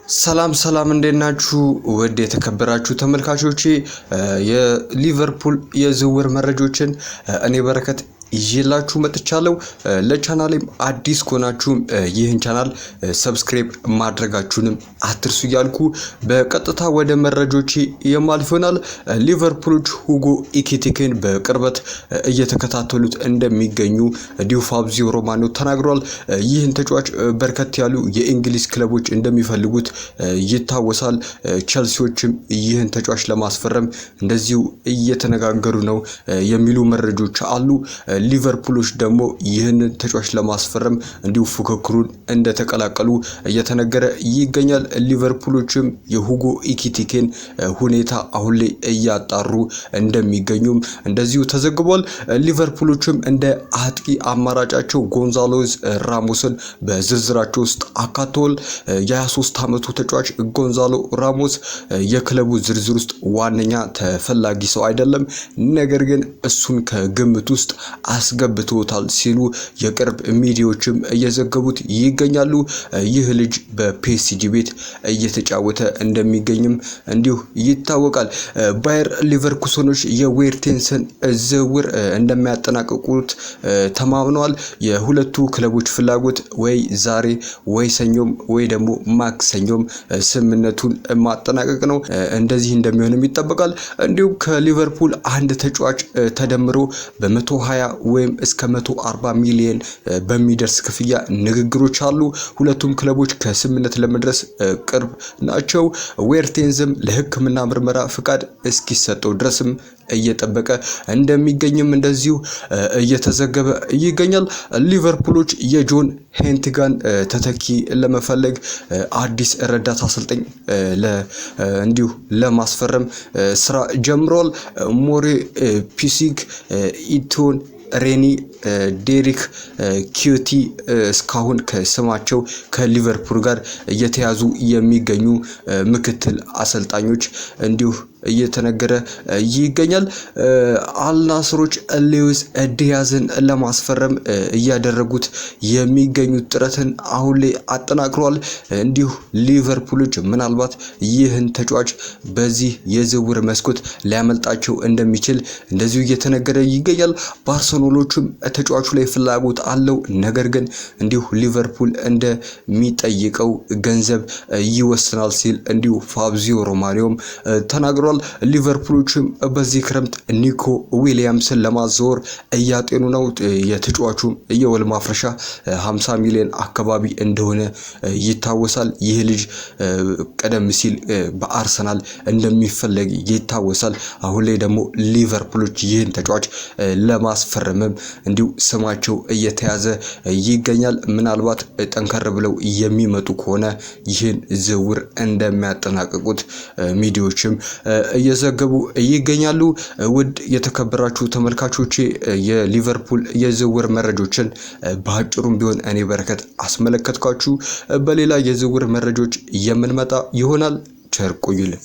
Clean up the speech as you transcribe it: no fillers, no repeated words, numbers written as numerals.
ሰላም እንደናችሁ ወደ የተከበራችሁ ተመልካቾቼ የሊቨርፑል የዝውውር መረጃዎችን እኔ በረከት ይዤላችሁ መጥቻለሁ። ለቻናሌም አዲስ ከሆናችሁ ይህን ቻናል ሰብስክራይብ ማድረጋችሁንም አትርሱ እያልኩ በቀጥታ ወደ መረጃዎቼ የማልፍ ይሆናል። ሊቨርፑሎች ሁጎ ኢኪቲኬን በቅርበት እየተከታተሉት እንደሚገኙ ፋብሪዚዮ ሮማኖ ተናግሯል። ይህን ተጫዋች በርከት ያሉ የእንግሊዝ ክለቦች እንደሚፈልጉት ይታወሳል። ቸልሲዎችም ይህን ተጫዋች ለማስፈረም እንደዚሁ እየተነጋገሩ ነው የሚሉ መረጃዎች አሉ። ሊቨርፑሎች ደግሞ ይህን ተጫዋች ለማስፈረም እንዲሁ ፉክክሩን እንደተቀላቀሉ እየተነገረ ይገኛል። ሊቨርፑሎችም የሁጎ ኢኪቲኬን ሁኔታ አሁን ላይ እያጣሩ እንደሚገኙም እንደዚሁ ተዘግቧል። ሊቨርፑሎችም እንደ አጥቂ አማራጫቸው ጎንዛሎ ራሞስን በዝርዝራቸው ውስጥ አካተዋል። የ23 ዓመቱ ተጫዋች ጎንዛሎ ራሞስ የክለቡ ዝርዝር ውስጥ ዋነኛ ተፈላጊ ሰው አይደለም፣ ነገር ግን እሱን ከግምት ውስጥ አስገብቶታል ሲሉ የቅርብ ሚዲያዎችም እየዘገቡት ይገኛሉ። ይህ ልጅ በፒኤስጂ ቤት እየተጫወተ እንደሚገኝም እንዲሁ ይታወቃል። ባየር ሊቨርኩሰኖች የዌርቴንስን ዝውውር እንደሚያጠናቅቁት ተማምነዋል። የሁለቱ ክለቦች ፍላጎት ወይ ዛሬ ወይ ሰኞም ወይ ደግሞ ማክሰኞም ስምምነቱን ማጠናቀቅ ነው። እንደዚህ እንደሚሆንም ይጠበቃል። እንዲሁም ከሊቨርፑል አንድ ተጫዋች ተደምሮ በ120 ወይም እስከ 140 ሚሊዮን በሚደርስ ክፍያ ንግግሮች አሉ። ሁለቱም ክለቦች ከስምምነት ለመድረስ ቅርብ ናቸው። ዌርቴንዝም ለሕክምና ምርመራ ፍቃድ እስኪሰጠው ድረስም እየጠበቀ እንደሚገኝም እንደዚሁ እየተዘገበ ይገኛል። ሊቨርፑሎች የጆን ሄንቲጋን ተተኪ ለመፈለግ አዲስ ረዳት አሰልጣኝ እንዲሁ ለማስፈረም ስራ ጀምሯል። ሞሬ ፒሲክ፣ ኢቶን ሬኒ፣ ዴሪክ ኪዩቲ እስካሁን ከስማቸው ከሊቨርፑል ጋር እየተያዙ የሚገኙ ምክትል አሰልጣኞች እንዲሁ እየተነገረ ይገኛል። አልናስሮች ሉዊስ ዲያዝን ለማስፈረም እያደረጉት የሚገኙት ጥረትን አሁን ላይ አጠናክሯል። እንዲሁ ሊቨርፑሎች ምናልባት ይህን ተጫዋች በዚህ የዝውውር መስኮት ሊያመልጣቸው እንደሚችል እንደዚሁ እየተነገረ ይገኛል። ባርሴሎናዎችም ተጫዋቹ ላይ ፍላጎት አለው፣ ነገር ግን እንዲሁ ሊቨርፑል እንደሚጠይቀው ገንዘብ ይወስናል ሲል እንዲሁ ፋብሪዚዮ ሮማኖም ተናግሯል። ሊቨርፑሎችም በዚህ ክረምት ኒኮ ዊሊያምስን ለማዘወር እያጤኑ ነው። የተጫዋቹ የወል ማፍረሻ 50 ሚሊዮን አካባቢ እንደሆነ ይታወሳል። ይህ ልጅ ቀደም ሲል በአርሰናል እንደሚፈለግ ይታወሳል። አሁን ላይ ደግሞ ሊቨርፑሎች ይህን ተጫዋች ለማስፈረምም እንዲሁ ስማቸው እየተያዘ ይገኛል። ምናልባት ጠንከር ብለው የሚመጡ ከሆነ ይህን ዝውውር እንደሚያጠናቅቁት ሚዲያዎችም እየዘገቡ ይገኛሉ። ውድ የተከበራችሁ ተመልካቾቼ የሊቨርፑል የዝውውር መረጃዎችን በአጭሩም ቢሆን እኔ በረከት አስመለከትኳችሁ። በሌላ የዝውውር መረጃዎች የምንመጣ ይሆናል። ቸር ቆዩልን።